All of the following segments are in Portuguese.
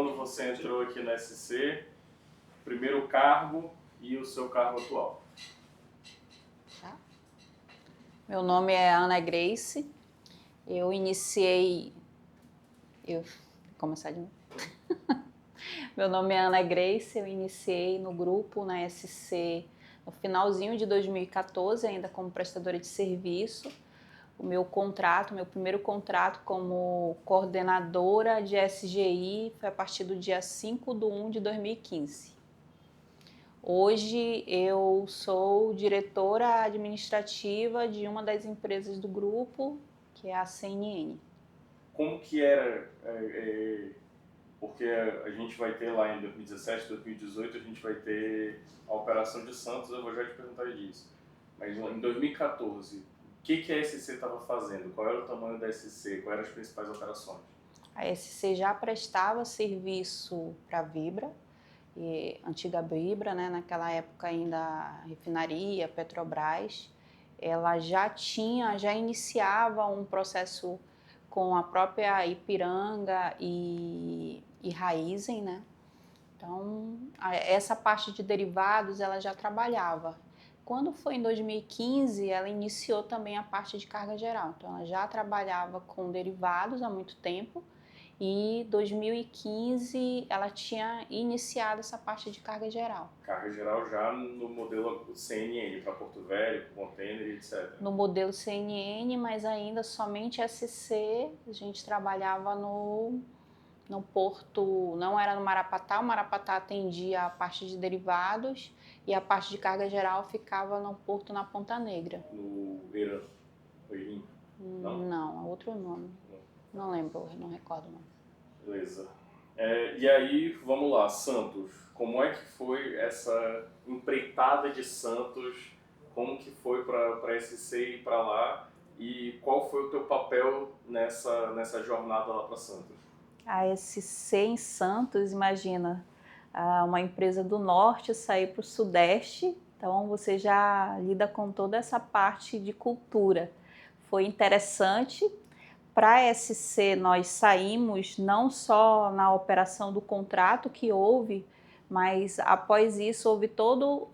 quando você entrou aqui na SC, primeiro cargo e o seu cargo atual. Tá. Meu nome é Ana Grace, eu iniciei... Vou começar de novo. Meu nome é Ana Grace, eu iniciei no grupo, na SC, no finalzinho de 2014, ainda como prestadora de serviço. O meu primeiro contrato como coordenadora de SGI foi a partir do dia 5/1 de 2015. Hoje eu sou diretora administrativa de uma das empresas do grupo, que é a CNN. Como que era, porque a gente vai ter lá em 2017, 2018, a gente vai ter a Operação de Santos, eu vou já te perguntar disso. Mas em 2014, o que a SC estava fazendo? Qual era o tamanho da SC? Quais eram as principais operações? A SC já prestava serviço para a Vibra, antiga Vibra, né? Naquela época ainda a refinaria, Petrobras. Ela já iniciava um processo com a própria Ipiranga e Raízen, né? Então, essa parte de derivados ela já trabalhava. Quando foi em 2015, ela iniciou também a parte de carga geral. Então, ela já trabalhava com derivados há muito tempo e em 2015 ela tinha iniciado essa parte de carga geral. Carga geral já no modelo CNN, para Porto Velho, container, etc. No modelo CNN, mas ainda somente SC, a gente trabalhava no porto, não era no Marapatá, o Marapatá atendia a parte de derivados e a parte de carga geral ficava no porto na Ponta Negra. No Eirim? Não, é outro nome. Não lembro, não recordo não. Beleza. E aí, vamos lá, Santos. Como é que foi essa empreitada de Santos? Como que foi para SC ir para lá? E qual foi o teu papel nessa jornada lá para Santos? A SC em Santos, imagina, uma empresa do norte sair para o sudeste, então você já lida com toda essa parte de cultura. Foi interessante. Para a SC nós saímos não só na operação do contrato que houve, mas após isso houve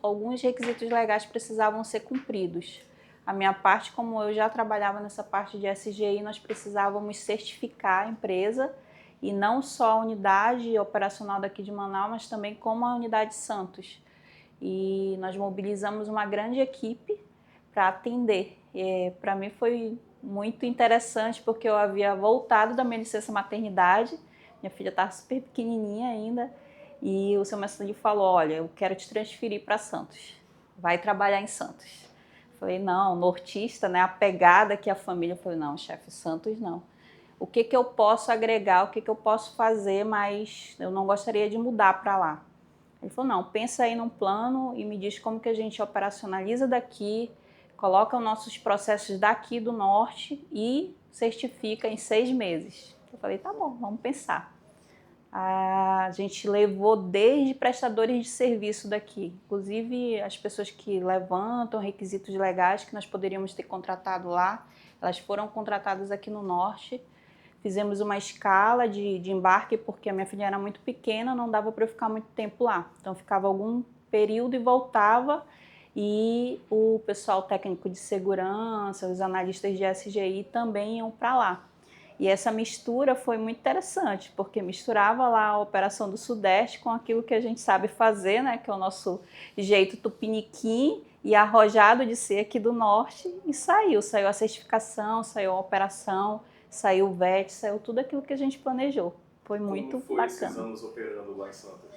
alguns requisitos legais que precisavam ser cumpridos. A minha parte, como eu já trabalhava nessa parte de SGI, nós precisávamos certificar a empresa e não só a unidade operacional daqui de Manaus, mas também como a unidade Santos. E nós mobilizamos uma grande equipe para atender. Para mim foi muito interessante porque eu havia voltado da minha licença maternidade, minha filha estava super pequenininha ainda, e o seu mestre falou, olha, eu quero te transferir para Santos, vai trabalhar em Santos. Eu falei, não, nortista, né, a pegada que a família, eu falei, não, chefe, Santos não. O que eu posso agregar, o que eu posso fazer, mas eu não gostaria de mudar para lá. Ele falou, não, pensa aí num plano e me diz como que a gente operacionaliza daqui, coloca os nossos processos daqui do norte e certifica em 6 meses. Eu falei, tá bom, vamos pensar. A gente levou desde prestadores de serviço daqui, inclusive as pessoas que levantam requisitos legais que nós poderíamos ter contratado lá, elas foram contratadas aqui no norte. Fizemos uma escala de embarque porque a minha filha era muito pequena, não dava para eu ficar muito tempo lá. Então ficava algum período e voltava, e o pessoal técnico de segurança, os analistas de SGI também iam para lá. E essa mistura foi muito interessante, porque misturava lá a operação do Sudeste com aquilo que a gente sabe fazer, né, que é o nosso jeito tupiniquim e arrojado de ser aqui do Norte, e saiu a certificação, saiu a operação, saiu o VET, saiu tudo aquilo que a gente planejou. Foi muito bacana. Como foi esses anos operando lá em Santos?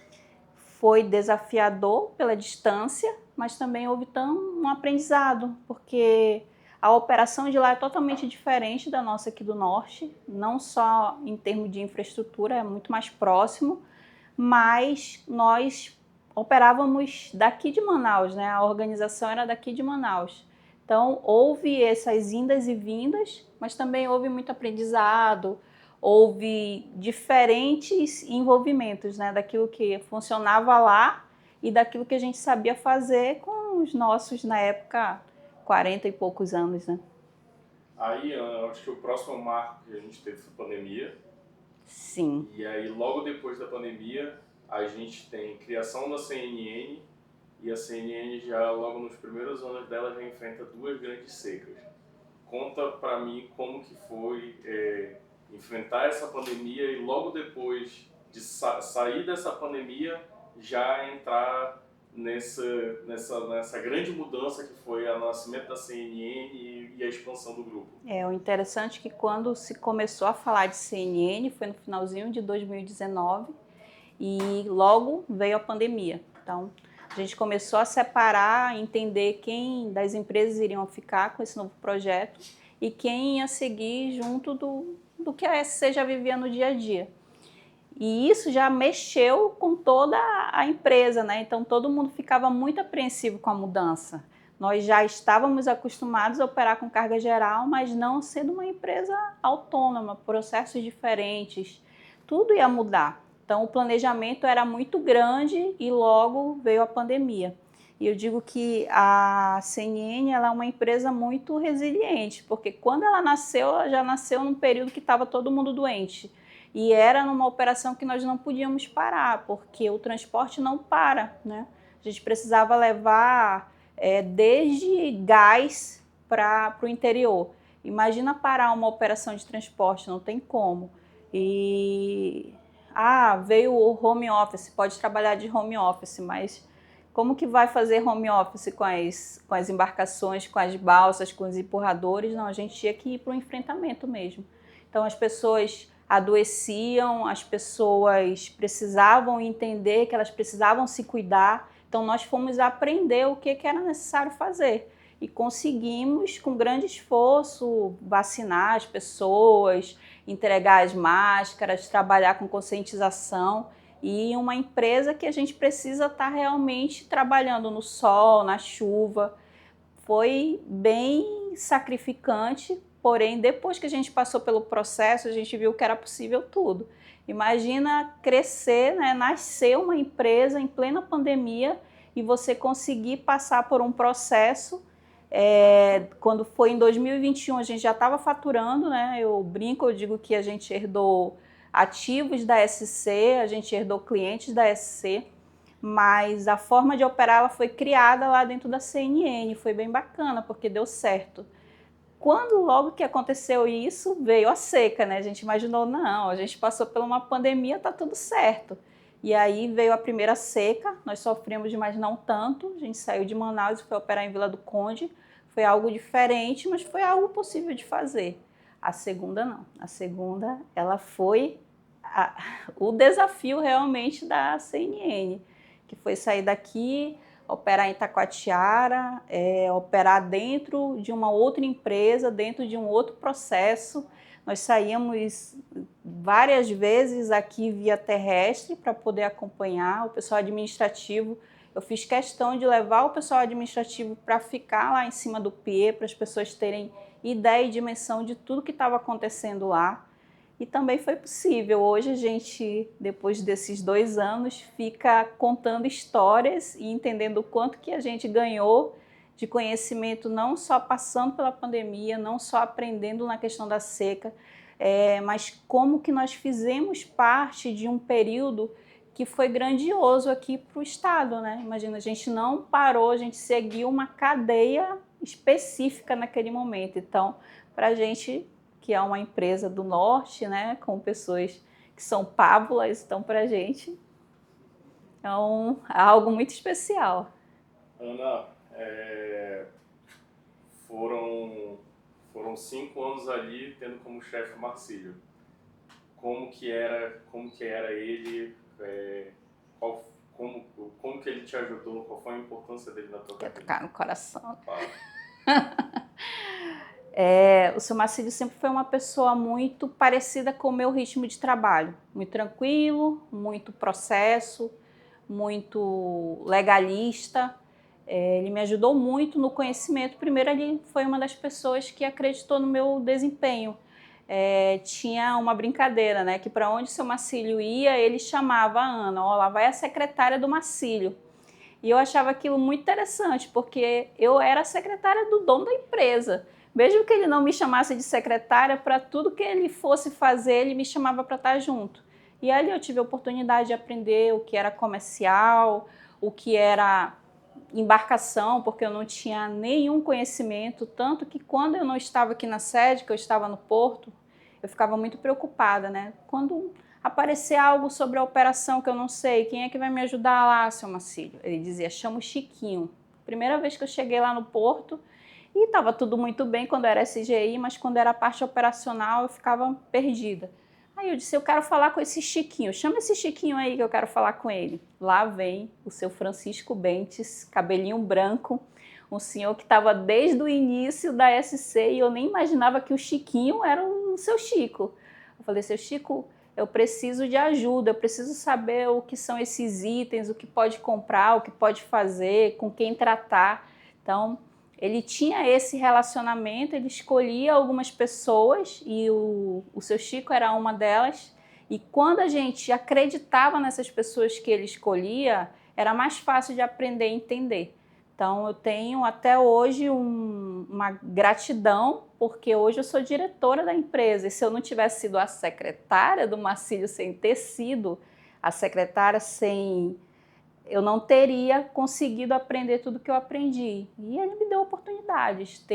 Foi desafiador pela distância, mas também houve um aprendizado, porque a operação de lá é totalmente diferente da nossa aqui do Norte, não só em termos de infraestrutura, é muito mais próximo, mas nós operávamos daqui de Manaus, né? A organização era daqui de Manaus. Então, houve essas indas e vindas, mas também houve muito aprendizado, houve diferentes envolvimentos, né? Daquilo que funcionava lá e daquilo que a gente sabia fazer com os nossos, na época, 40 e poucos anos, né? Aí, eu acho que o próximo marco que a gente teve foi a pandemia, Sim. E aí, logo depois da pandemia, a gente tem criação da CNN, e a CNN já, logo nos primeiros anos dela, já enfrenta duas grandes secas. Conta para mim como que foi enfrentar essa pandemia e logo depois de sair dessa pandemia, já entrar nessa grande mudança que foi o nascimento da CNN e a expansão do grupo. O interessante é que quando se começou a falar de CNN foi no finalzinho de 2019 e logo veio a pandemia. Então, a gente começou a separar, entender quem das empresas iriam ficar com esse novo projeto e quem ia seguir junto do que a SC já vivia no dia a dia. E isso já mexeu com toda a empresa, né? Então todo mundo ficava muito apreensivo com a mudança. Nós já estávamos acostumados a operar com carga geral, mas não sendo uma empresa autônoma, processos diferentes, tudo ia mudar. Então o planejamento era muito grande e logo veio a pandemia. E eu digo que a CNN ela é uma empresa muito resiliente, porque quando ela já nasceu num período que estava todo mundo doente. E era numa operação que nós não podíamos parar, porque o transporte não para, né? A gente precisava levar desde gás para o interior. Imagina parar uma operação de transporte, não tem como. E veio o home office, pode trabalhar de home office, mas como que vai fazer home office com as embarcações, com as balsas, com os empurradores? Não, a gente tinha que ir para o enfrentamento mesmo. Então as pessoas adoeciam, as pessoas precisavam entender que elas precisavam se cuidar. Então nós fomos aprender o que era necessário fazer e conseguimos, com grande esforço, vacinar as pessoas, entregar as máscaras, trabalhar com conscientização. E uma empresa que a gente precisa estar realmente trabalhando no sol, na chuva. Foi bem sacrificante, porém, depois que a gente passou pelo processo, a gente viu que era possível tudo. Imagina crescer, né, nascer uma empresa em plena pandemia e você conseguir passar por um processo. Quando foi em 2021, a gente já estava faturando, né? Eu brinco, eu digo que a gente herdou ativos da SC, a gente herdou clientes da SC, mas a forma de operar ela foi criada lá dentro da CNN, foi bem bacana, porque deu certo. Quando logo que aconteceu isso, veio a seca, né? A gente imaginou, não, a gente passou por uma pandemia, tá tudo certo. E aí veio a primeira seca, nós sofremos, mas não tanto. A gente saiu de Manaus e foi operar em Vila do Conde. Foi algo diferente, mas foi algo possível de fazer. A segunda não. A segunda, ela foi o desafio realmente da CNN, que foi sair daqui, operar em Taquatiara, operar dentro de uma outra empresa, dentro de um outro processo. Nós saíamos várias vezes aqui via terrestre para poder acompanhar o pessoal administrativo. Eu fiz questão de levar o pessoal administrativo para ficar lá em cima do pier, para as pessoas terem ideia e dimensão de tudo que estava acontecendo lá. E também foi possível. Hoje a gente, depois desses 2 anos, fica contando histórias e entendendo o quanto que a gente ganhou de conhecimento, não só passando pela pandemia, não só aprendendo na questão da seca, mas como que nós fizemos parte de um período que foi grandioso aqui para o estado, né? Imagina, a gente não parou, a gente seguiu uma cadeia específica naquele momento. Então, para a gente, que é uma empresa do norte, né, com pessoas que são pábulas, então para a gente é algo muito especial. Ana, foram 5 anos ali tendo como chefe o Marcílio. Como que era ele? Como que ele te ajudou? Qual foi a importância dele na tua carreira? Quer tocar no coração. Claro. O seu Marcílio sempre foi uma pessoa muito parecida com o meu ritmo de trabalho. Muito tranquilo, muito processo, muito legalista. Ele me ajudou muito no conhecimento. Primeiro, ele foi uma das pessoas que acreditou no meu desempenho. Tinha uma brincadeira, né, que para onde o seu Marcílio ia, ele chamava a Ana, lá vai a secretária do Marcílio. E eu achava aquilo muito interessante, porque eu era a secretária do dono da empresa. Mesmo que ele não me chamasse de secretária, para tudo que ele fosse fazer, ele me chamava para estar junto. E ali eu tive a oportunidade de aprender o que era comercial, o que era embarcação, porque eu não tinha nenhum conhecimento, tanto que quando eu não estava aqui na sede, que eu estava no porto, eu ficava muito preocupada, né? Quando aparecer algo sobre a operação que eu não sei, quem é que vai me ajudar lá, seu Marcílio? Ele dizia, chama o Chiquinho. Primeira vez que eu cheguei lá no porto, e estava tudo muito bem quando era SGI, mas quando era a parte operacional eu ficava perdida. Aí eu disse, eu quero falar com esse Chiquinho, chama esse Chiquinho aí que eu quero falar com ele. Lá vem o seu Francisco Bentes, cabelinho branco, um senhor que estava desde o início da SC e eu nem imaginava que o Chiquinho era o seu Chico. Eu falei, seu Chico, eu preciso de ajuda, eu preciso saber o que são esses itens, o que pode comprar, o que pode fazer, com quem tratar. Então, ele tinha esse relacionamento, ele escolhia algumas pessoas e o seu Chico era uma delas. E quando a gente acreditava nessas pessoas que ele escolhia, era mais fácil de aprender e entender. Então, eu tenho até hoje uma gratidão, porque hoje eu sou diretora da empresa. E se eu não tivesse sido a secretária do Marcílio, sem ter sido a secretária, eu não teria conseguido aprender tudo que eu aprendi. E ele me deu oportunidades.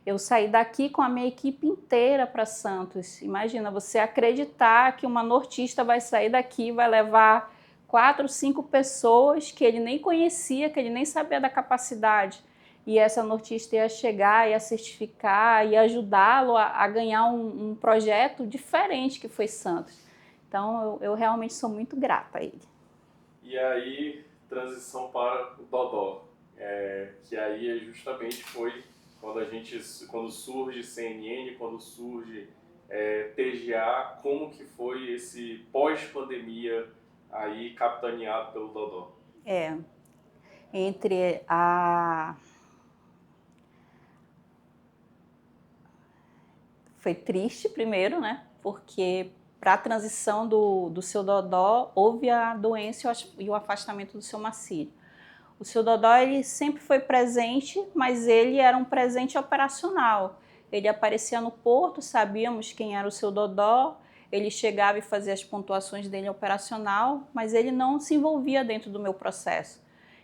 Eu saí daqui com a minha equipe inteira para Santos. Imagina, você acreditar que uma nortista vai sair daqui, vai levar 4, 5 pessoas que ele nem conhecia, que ele nem sabia da capacidade. E essa nortista ia chegar, ia certificar, ia ajudá-lo a ganhar um projeto diferente que foi Santos. Então, eu realmente sou muito grata a ele. E aí, transição para o Dodó, que aí justamente foi quando surge CNN, quando surge TGA, como que foi esse pós-pandemia aí capitaneado pelo Dodó? Entre a... Foi triste primeiro, né? Porque para a transição do seu Dodó, houve a doença e o afastamento do seu Marcílio. O seu Dodó, ele sempre foi presente, mas ele era um presente operacional. Ele aparecia no porto, sabíamos quem era o seu Dodó, ele chegava e fazia as pontuações dele operacional, mas ele não se envolvia dentro do meu processo.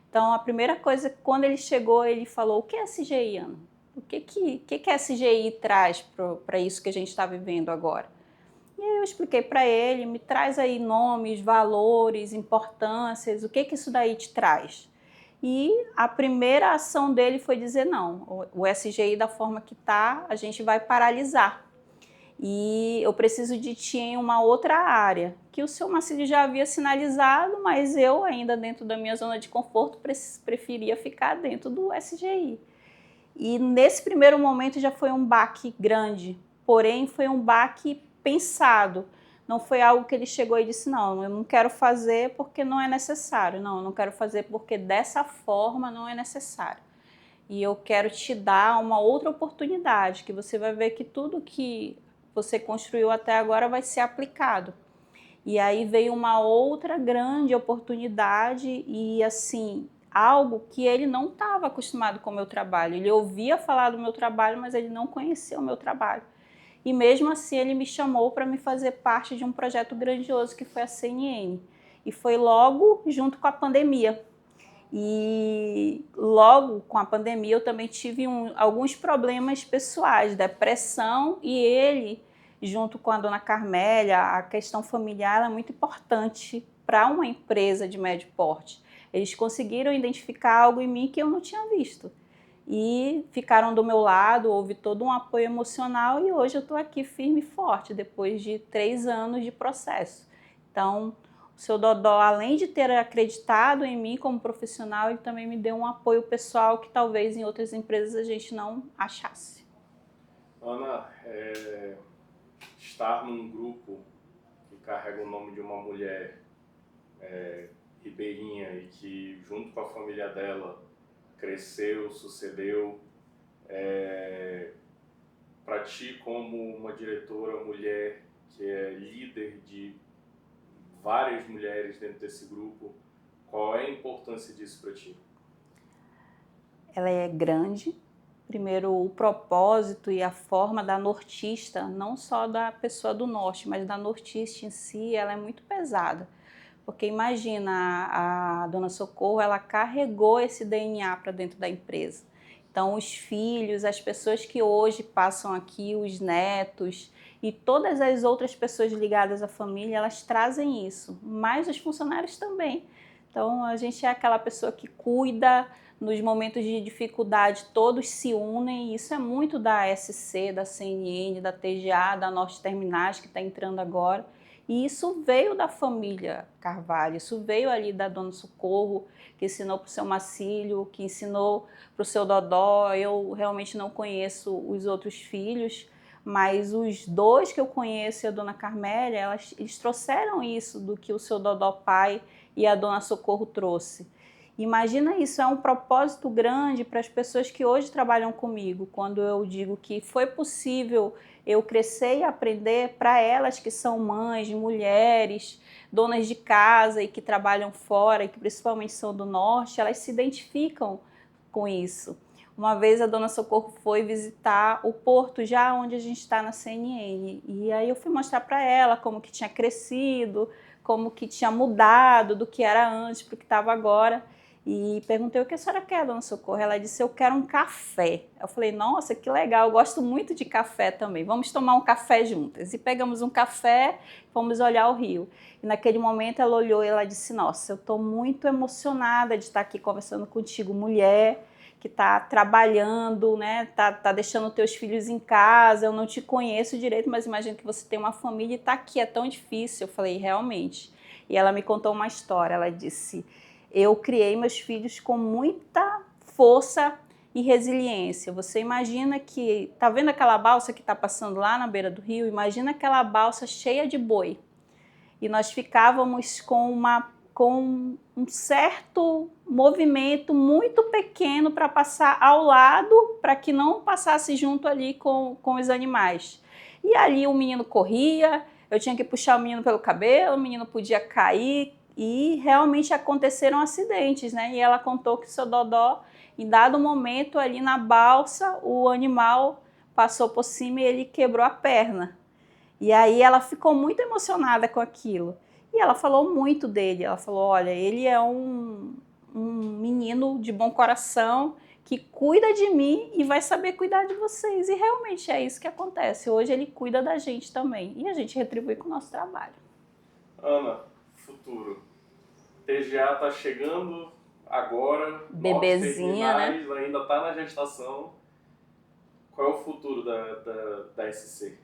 Então, a primeira coisa, quando ele chegou, ele falou, o que é SGI, Ana? O que a SGI traz para isso que a gente está vivendo agora? E aí eu expliquei para ele, me traz aí nomes, valores, importâncias, o que isso daí te traz? E a primeira ação dele foi dizer, não, o SGI da forma que está, a gente vai paralisar. E eu preciso de ti em uma outra área, que o seu Marcílio já havia sinalizado, mas eu ainda dentro da minha zona de conforto preferia ficar dentro do SGI. E nesse primeiro momento já foi um baque grande, porém foi um baque pensado. Não foi algo que ele chegou e disse, não, eu não quero fazer porque não é necessário. Não, eu não quero fazer porque dessa forma não é necessário. E eu quero te dar uma outra oportunidade, que você vai ver que tudo que você construiu até agora vai ser aplicado. E aí veio uma outra grande oportunidade e assim, algo que ele não estava acostumado com o meu trabalho. Ele ouvia falar do meu trabalho, mas ele não conhecia o meu trabalho. E mesmo assim ele me chamou para me fazer parte de um projeto grandioso que foi a CNN. E foi logo junto com a pandemia. E logo com a pandemia eu também tive alguns problemas pessoais, depressão, e ele, junto com a dona Carmélia, a questão familiar é muito importante para uma empresa de médio porte. Eles conseguiram identificar algo em mim que eu não tinha visto. E ficaram do meu lado, houve todo um apoio emocional e hoje eu estou aqui firme e forte, depois de 3 anos de processo. Então, o seu Dodó, além de ter acreditado em mim como profissional, ele também me deu um apoio pessoal que talvez em outras empresas a gente não achasse. Ana, estar num grupo que carrega o nome de uma mulher ribeirinha e que junto com a família dela cresceu, sucedeu, para ti como uma diretora mulher que é líder de várias mulheres dentro desse grupo, qual é a importância disso para ti? Ela é grande, primeiro, o propósito e a forma da nortista, não só da pessoa do norte, mas da nortista em si, ela é muito pesada. Porque imagina, a Dona Socorro, ela carregou esse DNA para dentro da empresa. Então, os filhos, as pessoas que hoje passam aqui, os netos e todas as outras pessoas ligadas à família, elas trazem isso, mas os funcionários também. Então, a gente é aquela pessoa que cuida, nos momentos de dificuldade, todos se unem, e isso é muito da SC, da CNN, da TGA, da Norte Terminais, que está entrando agora. E isso veio da família Carvalho, isso veio ali da Dona Socorro, que ensinou para o seu Marcílio, que ensinou para o seu Dodó. Eu realmente não conheço os outros filhos, mas os dois que eu conheço e a Dona Carmélia, eles trouxeram isso do que o seu Dodó pai e a Dona Socorro trouxe. Imagina isso, é um propósito grande para as pessoas que hoje trabalham comigo, quando eu digo que foi possível eu crescer e aprender para elas que são mães, mulheres, donas de casa e que trabalham fora e que principalmente são do norte, elas se identificam com isso. Uma vez a Dona Socorro foi visitar o porto já onde a gente está na CNN e aí eu fui mostrar para ela como que tinha crescido, como que tinha mudado do que era antes para o que estava agora. E perguntei: o que a senhora quer, Dona Socorro? Ela disse: eu quero um café. Eu falei: nossa, que legal, eu gosto muito de café também, vamos tomar um café juntas. E pegamos um café, fomos olhar o rio. E naquele momento ela olhou e ela disse: nossa, eu estou muito emocionada de estar aqui conversando contigo, mulher que está trabalhando, né? Tá deixando teus filhos em casa, eu não te conheço direito, mas imagino que você tem uma família e está aqui, é tão difícil. Eu falei: realmente. E ela me contou uma história, ela disse: eu criei meus filhos com muita força e resiliência. Você imagina que, tá vendo aquela balsa que está passando lá na beira do rio? Imagina aquela balsa cheia de boi. E nós ficávamos com um certo movimento muito pequeno para passar ao lado, para que não passasse junto ali com os animais. E ali o menino corria, eu tinha que puxar o menino pelo cabelo, o menino podia cair, e realmente aconteceram acidentes, né? E ela contou que o seu Dodó, em dado momento ali na balsa, o animal passou por cima e ele quebrou a perna. E aí ela ficou muito emocionada com aquilo. E ela falou muito dele. Ela falou: olha, ele é um menino de bom coração que cuida de mim e vai saber cuidar de vocês. E realmente é isso que acontece. Hoje ele cuida da gente também. E a gente retribui com o nosso trabalho. Ana, futuro. TGA está chegando agora. Bebezinha, né? Ainda está na gestação. Qual é o futuro da SC?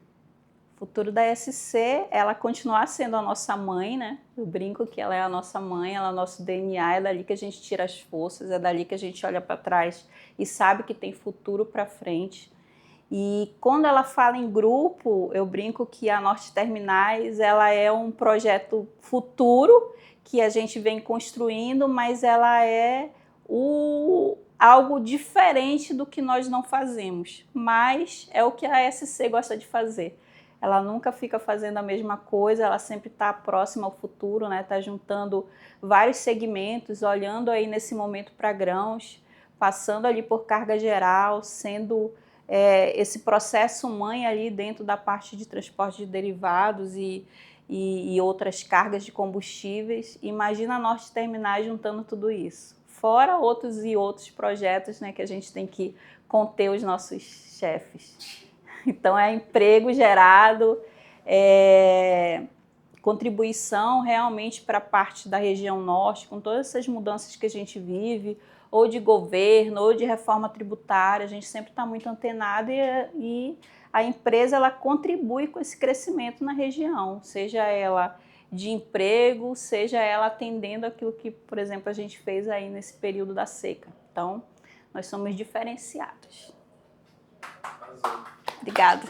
O futuro da SC, ela continuar sendo a nossa mãe, né? Eu brinco que ela é a nossa mãe, ela é o nosso DNA, é dali que a gente tira as forças, é dali que a gente olha para trás e sabe que tem futuro para frente. E quando ela fala em grupo, eu brinco que a Norte Terminais, ela é um projeto futuro que a gente vem construindo, mas ela é algo diferente do que nós não fazemos. Mas é o que a SC gosta de fazer. Ela nunca fica fazendo a mesma coisa, ela sempre está próxima ao futuro, né? Está juntando vários segmentos, olhando aí nesse momento para grãos, passando ali por carga geral, sendo esse processo mãe ali dentro da parte de transporte de derivados e outras cargas de combustíveis. Imagina a Norte Terminais juntando tudo isso. Fora outros projetos, né, que a gente tem que conter os nossos chefes. Então, é emprego gerado, contribuição realmente para a parte da região norte, com todas essas mudanças que a gente vive, ou de governo, ou de reforma tributária, a gente sempre está muito antenado e a empresa ela contribui com esse crescimento na região, seja ela de emprego, seja ela atendendo aquilo que, por exemplo, a gente fez aí nesse período da seca. Então, nós somos diferenciados. Obrigada.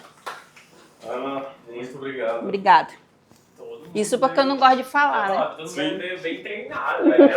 Ana, muito obrigado. Obrigada. Isso porque eu não gosto de falar, né? Todo mundo bem treinado, velho.